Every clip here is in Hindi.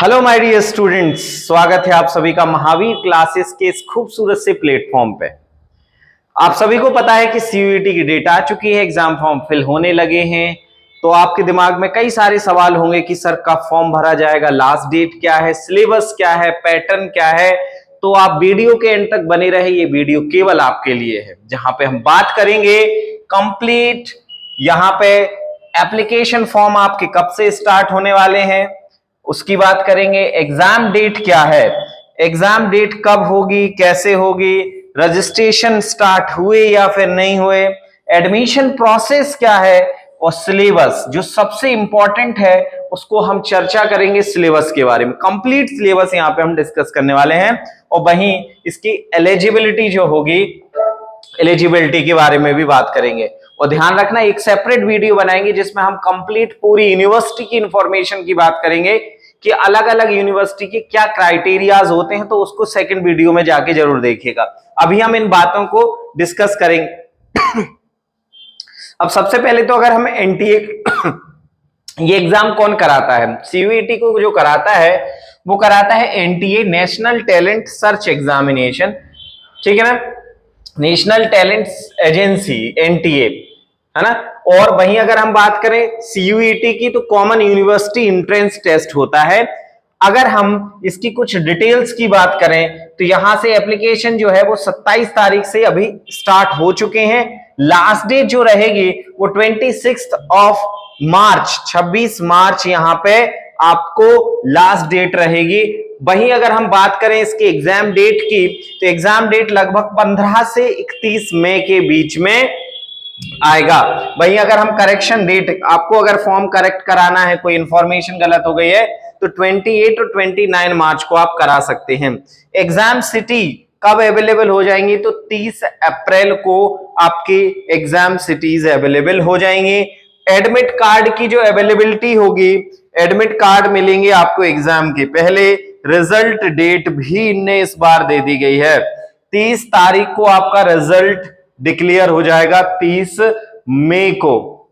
हेलो माय डियर स्टूडेंट्स, स्वागत है आप सभी का महावीर क्लासेस के इस खूबसूरत से प्लेटफॉर्म पे। आप सभी को पता है कि सीयूईटी की डेट आ चुकी है, एग्जाम फॉर्म फिल होने लगे हैं। तो आपके दिमाग में कई सारे सवाल होंगे कि सर कब फॉर्म भरा जाएगा, लास्ट डेट क्या है, सिलेबस क्या है, पैटर्न क्या है। तो आप वीडियो के एंड तक बने रहे, ये वीडियो केवल आपके लिए है, जहां पे हम बात करेंगे कंप्लीट यहाँ पे एप्लीकेशन फॉर्म आपके कब से स्टार्ट होने वाले हैं, उसकी बात करेंगे। एग्जाम डेट क्या है, एग्जाम डेट कब होगी, कैसे होगी, रजिस्ट्रेशन स्टार्ट हुए या फिर नहीं हुए, एडमिशन प्रोसेस क्या है, और सिलेबस जो सबसे इंपॉर्टेंट है उसको हम चर्चा करेंगे। सिलेबस के बारे में कंप्लीट सिलेबस यहाँ पे हम डिस्कस करने वाले हैं, और वहीं इसकी एलिजिबिलिटी जो होगी, एलिजिबिलिटी के बारे में भी बात करेंगे। और ध्यान रखना, एक सेपरेट वीडियो बनाएंगे जिसमें हम कंप्लीट पूरी यूनिवर्सिटी की इंफॉर्मेशन की बात करेंगे कि अलग अलग यूनिवर्सिटी के क्या क्राइटेरियाज होते हैं, तो उसको सेकंड वीडियो में जाके जरूर देखिएगा। अभी हम इन बातों को डिस्कस करेंगे। अब सबसे पहले तो अगर हम एनटीए ये एग्जाम कौन कराता है, सीयूईटी को जो कराता है वो कराता है NTA, national talent search examination, ठीक है ना, नेशनल टैलेंट एजेंसी एनटीए, है ना। और वहीं अगर हम बात करें सीयूईटी की, तो कॉमन यूनिवर्सिटी एंट्रेंस टेस्ट होता है। अगर हम इसकी कुछ डिटेल्स की बात करें तो यहां से एप्लीकेशन जो है वो 27 तारीख से अभी स्टार्ट हो चुके हैं। लास्ट डेट जो रहेगी वो 26 ऑफ मार्च, 26 मार्च यहां पे आपको लास्ट डेट रहेगी। वहीं अगर हम बात करें इसके एग्जाम डेट की, तो एग्जाम डेट लगभग 15 से 31 मई के बीच में आएगा। वहीं अगर हम करेक्शन डेट, आपको अगर फॉर्म करेक्ट कराना है, कोई इंफॉर्मेशन गलत हो गई है, तो 28 और 29 मार्च को आप करा सकते हैं। एग्जाम सिटी कब अवेलेबल हो जाएंगी, तो 30 अप्रैल को आपकी एग्जाम सिटीज अवेलेबल हो जाएंगी। एडमिट कार्ड की जो अवेलेबिलिटी होगी, एडमिट कार्ड मिलेंगे आपको एग्जाम के पहले। रिजल्ट डेट भी इनने इस बार दे दी गई है, 30 तारीख को आपका रिजल्ट डिक्लेयर हो जाएगा, 30 मई को,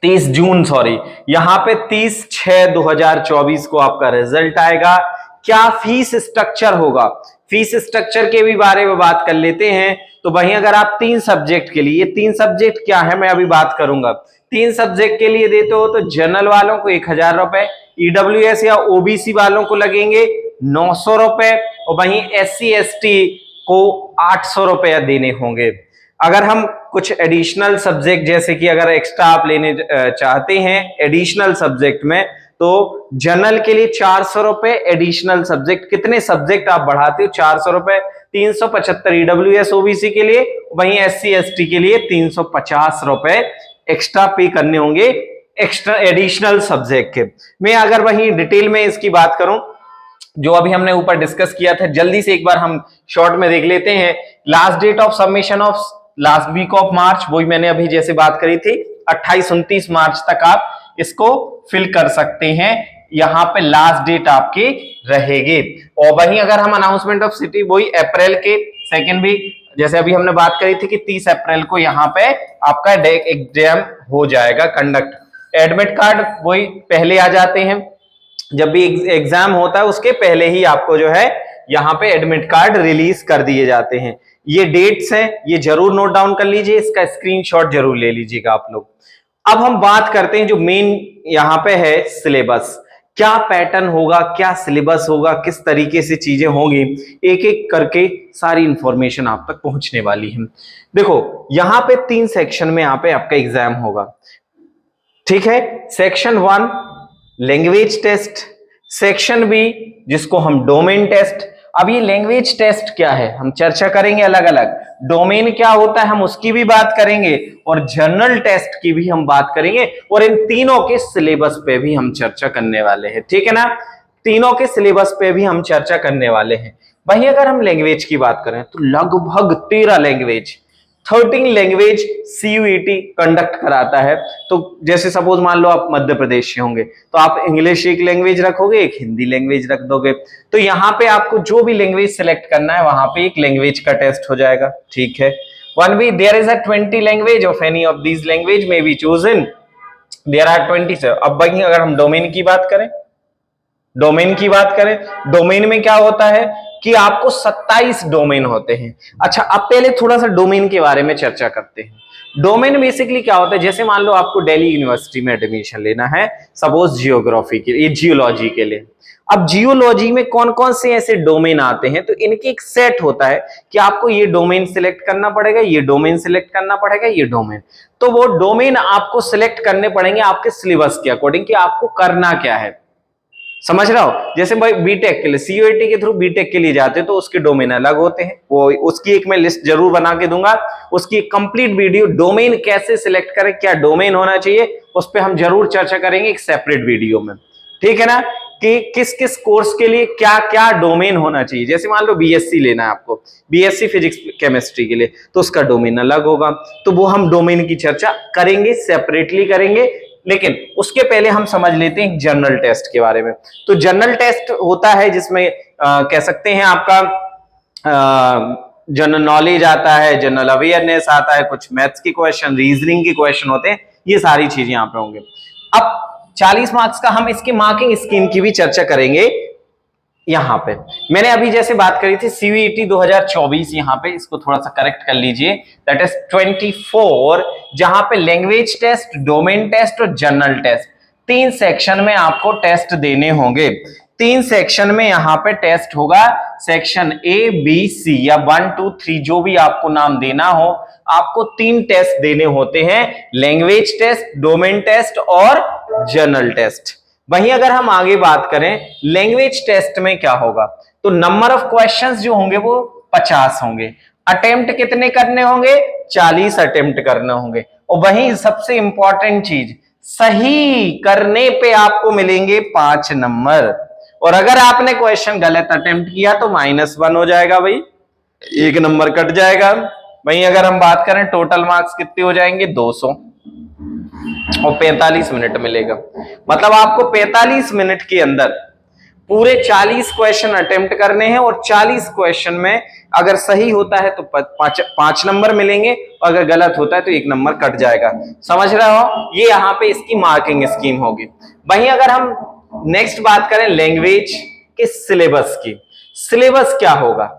30 जून सॉरी, यहां पे 30/6/2024 को आपका रिजल्ट आएगा। क्या फीस स्ट्रक्चर होगा, फीस स्ट्रक्चर के भी बारे में बात कर लेते हैं। तो वहीं अगर आप 3 सब्जेक्ट के लिए, 3 सब्जेक्ट क्या है मैं अभी बात करूंगा। 3 सब्जेक्ट के लिए देते हो तो जनरल वालों को 1000 रुपए, ईडब्ल्यूएस या ओबीसी वालों को लगेंगे 900 रुपए, और वहीं एससी एसटी को 800 रुपया देने होंगे। अगर हम कुछ एडिशनल सब्जेक्ट, जैसे कि अगर एक्स्ट्रा आप लेने चाहते हैं एडिशनल सब्जेक्ट में, तो जनरल के लिए 400 रुपए, एडिशनल सब्जेक्ट कितने सब्जेक्ट आप बढ़ाते हो 400 रुपए, 375 ईडब्ल्यूएस ओबीसी के लिए, वहीं एससी एसटी के लिए 350 रुपए एक्स्ट्रा पे करने होंगे एक्स्ट्रा एडिशनल सब्जेक्ट के। मैं अगर वहीं डिटेल में इसकी बात करूं, जो अभी हमने ऊपर डिस्कस किया था, जल्दी से एक बार हम शॉर्ट में देख लेते हैं। Last date of submission of last week of March, वही मैंने अभी जैसे बात करी थी, 28-29 मार्च तक आप इसको फिल कर सकते हैं, यहां पे लास्ट डेट आपकी रहेगी। और वहीं अगर हम अनाउंसमेंट ऑफ सिटी, वही अप्रैल के सेकेंड वीक, जैसे अभी हमने बात करी थी कि 30 अप्रैल को यहां पे आपका एग्जाम हो जाएगा कंडक्ट। एडमिट कार्ड वही पहले आ जाते हैं, जब भी एग्जाम होता है उसके पहले ही आपको जो है यहाँ पे एडमिट कार्ड रिलीज कर दिए जाते हैं। ये डेट्स हैं, ये जरूर नोट डाउन कर लीजिए, इसका स्क्रीनशॉट जरूर ले लीजिएगा आप लोग। अब हम बात करते हैं जो मेन यहाँ पे है सिलेबस, क्या पैटर्न होगा, क्या सिलेबस होगा, किस तरीके से चीजें होंगी, एक एक करके सारी इंफॉर्मेशन आप तक पहुंचने वाली है। देखो यहाँ पे 3 सेक्शन में यहाँ पे आपका एग्जाम होगा, ठीक है। Section 1 language test, section B जिसको हम डोमेन टेस्ट। अब ये लैंग्वेज टेस्ट क्या है हम चर्चा करेंगे अलग अलग, डोमेन क्या होता है हम उसकी भी बात करेंगे, और जनरल टेस्ट की भी हम बात करेंगे, और इन तीनों के सिलेबस पे भी हम चर्चा करने वाले हैं, ठीक है ना। तीनों के सिलेबस पे भी हम चर्चा करने वाले हैं। वहीं अगर हम लैंग्वेज की बात करें तो लगभग 13 लैंग्वेज, 13 लैंग्वेज सीयूईटी कंडक्ट कराता है। तो जैसे सपोज मान लो आप मध्य प्रदेश से होंगे, तो आप इंग्लिश एक लैंग्वेज रखोगे, एक हिंदी लैंग्वेज रख दोगे, तो यहाँ पे आपको जो भी लैंग्वेज सिलेक्ट करना है वहां पे एक लैंग्वेज का टेस्ट हो जाएगा, ठीक है। One B there is a 20 language of any of these language may be chosen, there are 20 से। अब वहीं अगर हम डोमेन की बात करें, डोमेन की बात करें, डोमेन में क्या होता है कि आपको 27 डोमेन होते हैं। अच्छा, अब पहले थोड़ा सा डोमेन के बारे में चर्चा करते हैं। डोमेन बेसिकली क्या होता है, जैसे मान लो आपको दिल्ली यूनिवर्सिटी में एडमिशन लेना है, सपोज जियोग्राफी के लिए, जियोलॉजी के लिए। अब जियोलॉजी में कौन कौन से ऐसे डोमेन आते हैं, तो इनकी एक सेट होता है कि आपको ये डोमेन सिलेक्ट करना पड़ेगा, ये डोमेन सिलेक्ट करना पड़ेगा, ये डोमेन। तो वो डोमेन आपको सिलेक्ट करने पड़ेंगे आपके सिलेबस के अकॉर्डिंग कि आपको करना क्या है। समझ रहा हो, जैसे भाई बीटेक के लिए, सीयूईटी के थ्रू बीटेक के लिए जाते हैं तो उसके डोमेन अलग होते हैं, वो उसकी एक मैं लिस्ट जरूर बना के दूंगा, उसकी कंप्लीट वीडियो, डोमेन कैसे सिलेक्ट करें, क्या डोमेन होना चाहिए, उस पर हम जरूर चर्चा करेंगे एक सेपरेट वीडियो में। ठीक है ना, कि किस किस कोर्स के लिए क्या क्या डोमेन होना चाहिए। जैसे मान लो बीएससी लेना है आपको, बीएससी फिजिक्स केमिस्ट्री के लिए, तो उसका डोमेन अलग होगा, तो वो हम डोमेन की चर्चा करेंगे, सेपरेटली करेंगे। लेकिन उसके पहले हम समझ लेते हैं जनरल टेस्ट के बारे में। तो जनरल टेस्ट होता है जिसमें कह सकते हैं आपका जनरल नॉलेज आता है, जनरल अवेयरनेस आता है, कुछ मैथ्स के क्वेश्चन, रीजनिंग के क्वेश्चन होते हैं, ये सारी चीजें यहाँ पे होंगे। अब 40 मार्क्स का हम इसकी मार्किंग स्कीम की भी चर्चा करेंगे। यहां पे मैंने अभी जैसे बात करी थी सीयूईटी 2024, यहां पे इसको थोड़ा सा करेक्ट कर लीजिए, दैट इज 24, जहां पे लैंग्वेज टेस्ट, डोमेन टेस्ट और जनरल टेस्ट, 3 सेक्शन में आपको टेस्ट देने होंगे। 3 सेक्शन में यहां पे टेस्ट होगा, सेक्शन ए बी सी या 1 2 3 जो भी आपको नाम देना हो, आपको 3 टेस्ट देने होते हैं, लैंग्वेज टेस्ट, डोमेन टेस्ट और जनरल टेस्ट। वहीं अगर हम आगे बात करें लैंग्वेज टेस्ट में क्या होगा, तो नंबर ऑफ क्वेश्चंस जो होंगे वो 50 होंगे, अटेम्प्ट कितने करने होंगे, 40 अटेम्प्ट करने होंगे। और वहीं सबसे इंपॉर्टेंट चीज, सही करने पे आपको मिलेंगे 5 नंबर, और अगर आपने क्वेश्चन गलत अटेम्प्ट किया तो -1 हो जाएगा भाई, 1 नंबर कट जाएगा। वहीं अगर हम बात करें टोटल मार्क्स कितने हो जाएंगे, 200, और 45 मिनट मिलेगा। मतलब आपको 45 मिनट के अंदर पूरे 40 क्वेश्चन अटेम्प्ट करने हैं, और 40 क्वेश्चन में अगर सही होता है तो 5 नंबर मिलेंगे, और अगर गलत होता है तो 1 नंबर कट जाएगा। समझ रहे हो, ये यहाँ पे इसकी मार्किंग स्कीम होगी। वहीं अगर हम नेक्स्ट बात करें लैंग्वेज के सिलेबस की, सिलेबस क्या होगा,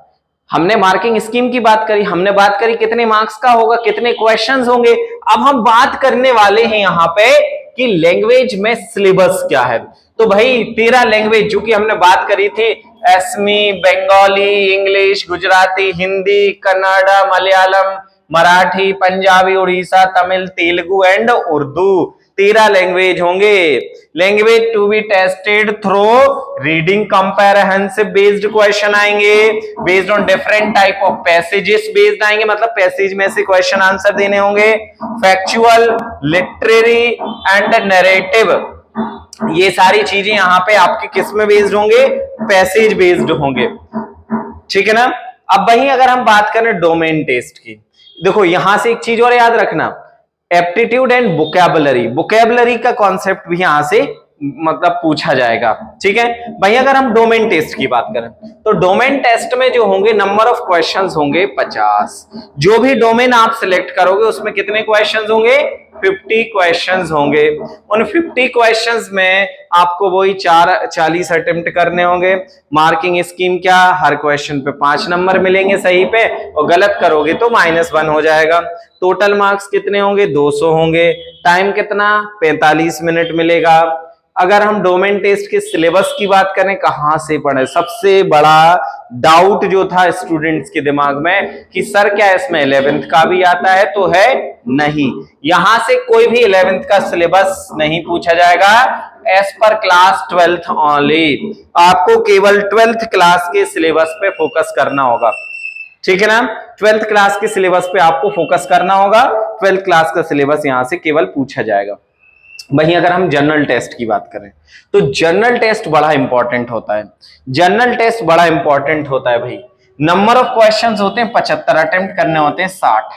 हमने मार्किंग स्कीम की बात करी, हमने बात करी कितने मार्क्स का होगा, कितने क्वेश्चंस होंगे। अब हम बात करने वाले हैं यहां पे कि लैंग्वेज में सिलेबस क्या है। तो भाई 13 लैंग्वेज जो कि हमने बात करी थी, Assamese, Bengali, English, Gujarati, Hindi, Kannada, Malayalam, Marathi, Punjabi, Odisha, Tamil, Telugu and Urdu, 13 language होंगे। Language to be tested through reading comparison based question आएंगे, based on different type of passages based आएंगे, मतलब पैसेज में से क्वेश्चन आंसर देने होंगे, फैक्चुअल, लिटरेरी एंड नैरेटिव, ये सारी चीजें यहां पे आपके किस में बेस्ड होंगे, पैसेज बेस्ड होंगे। ठीक है ना। अब वहीं अगर हम बात करें डोमेन टेस्ट की, देखो यहां से एक चीज और याद रखना, एप्टीट्यूड एंड वोकैबुलरी, वोकैबुलरी का कॉन्सेप्ट भी यहां से मतलब पूछा जाएगा। ठीक है भाई, अगर हम डोमेन टेस्ट की बात करें तो डोमेन टेस्ट में जो होंगे नंबर ऑफ क्वेश्चंस होंगे 50। जो भी डोमेन आप सिलेक्ट करोगे उसमें कितने क्वेश्चंस होंगे, 50 क्वेश्चंस होंगे। उन 50 क्वेश्चंस में आपको वही 40 अटेम्प्ट करने होंगे। मार्किंग स्कीम क्या, हर क्वेश्चन पे 5 नंबर मिलेंगे सही पे, और गलत करोगे तो -1 हो जाएगा। टोटल मार्क्स कितने होंगे, 200 होंगे। टाइम कितना, 45 मिनट मिलेगा। अगर हम डोमेन टेस्ट के सिलेबस की बात करें, कहां से पढ़े, सबसे बड़ा डाउट जो था स्टूडेंट्स के दिमाग में कि सर क्या इसमें 11th का भी आता है, तो है नहीं, यहां से कोई भी 11th का सिलेबस नहीं पूछा जाएगा, as per class 12th only. आपको केवल 12th क्लास के सिलेबस पे फोकस करना होगा। ठीक है ना, 12th क्लास के सिलेबस पे आपको फोकस करना होगा, 12th क्लास का सिलेबस यहां से केवल पूछा जाएगा। वहीं अगर हम जनरल टेस्ट की बात करें तो जनरल टेस्ट बड़ा इंपॉर्टेंट होता है। जनरल टेस्ट बड़ा इंपॉर्टेंट होता है भाई, नंबर ऑफ क्वेश्चंस होते हैं 75, अटेम्प्ट करने होते हैं 60।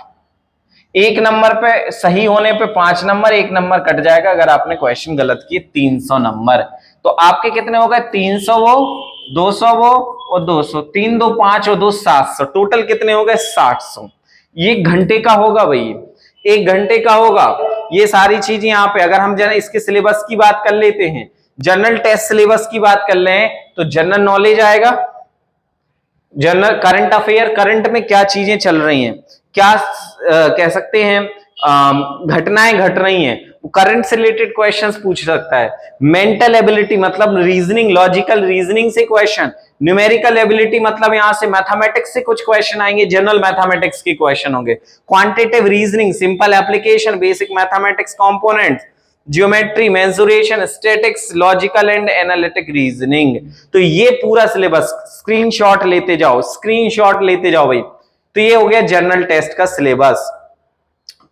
एक नंबर पे सही होने पे 5 नंबर, 1 नंबर कट जाएगा अगर आपने क्वेश्चन गलत किए, 300 नंबर। तो आपके कितने हो गए, 300 वो, 200 वो और 200, 3 2 5 और 2 700, टोटल कितने हो गए, 700। ये घंटे का होगा भाई, 1 घंटे का होगा। ये सारी चीजें यहाँ पे अगर हम इसके सिलेबस की बात कर लेते हैं, जनरल टेस्ट सिलेबस की बात कर ले तो जनरल नॉलेज आएगा, जनरल करंट अफेयर, करंट में क्या चीजें चल रही हैं, क्या कह सकते हैं घटनाएं घट रही हैं, करंट से रिलेटेड क्वेश्चंस पूछ सकता है। मेंटल एबिलिटी मतलब रीजनिंग, लॉजिकल रीजनिंग से क्वेश्चन। न्यूमेरिकल एबिलिटी मतलब यहां से मैथमेटिक्स से कुछ क्वेश्चन आएंगे, जनरल मैथमेटिक्स के क्वेश्चन होंगे। Quantitative reasoning, simple application, basic mathematics component, geometry, mensuration, statics, logical and analytic reasoning. तो ये पूरा सिलेबस स्क्रीनशॉट लेते जाओ, स्क्रीनशॉट लेते जाओ भाई। तो ये हो गया जनरल टेस्ट का सिलेबस।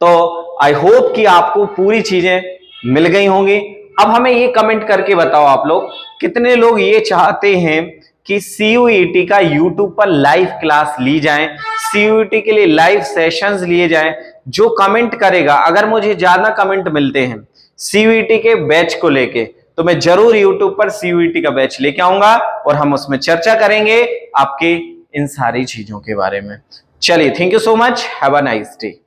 तो आई होप कि आपको पूरी चीजें मिल गई होंगी। अब हमें ये कमेंट करके बताओ आप लोग, कितने लोग ये चाहते हैं कि सीयूईटी का यूट्यूब पर लाइव क्लास ली जाए, सीयूईटी के लिए लाइव सेशंस लिए जाएं। जो कमेंट करेगा, अगर मुझे ज्यादा कमेंट मिलते हैं सीयूईटी के बैच को लेके, तो मैं जरूर यूट्यूब पर सीयूईटी का बैच लेके आऊंगा और हम उसमें चर्चा करेंगे आपके इन सारी चीजों के बारे में। चलिए, thank you so much, have a nice day.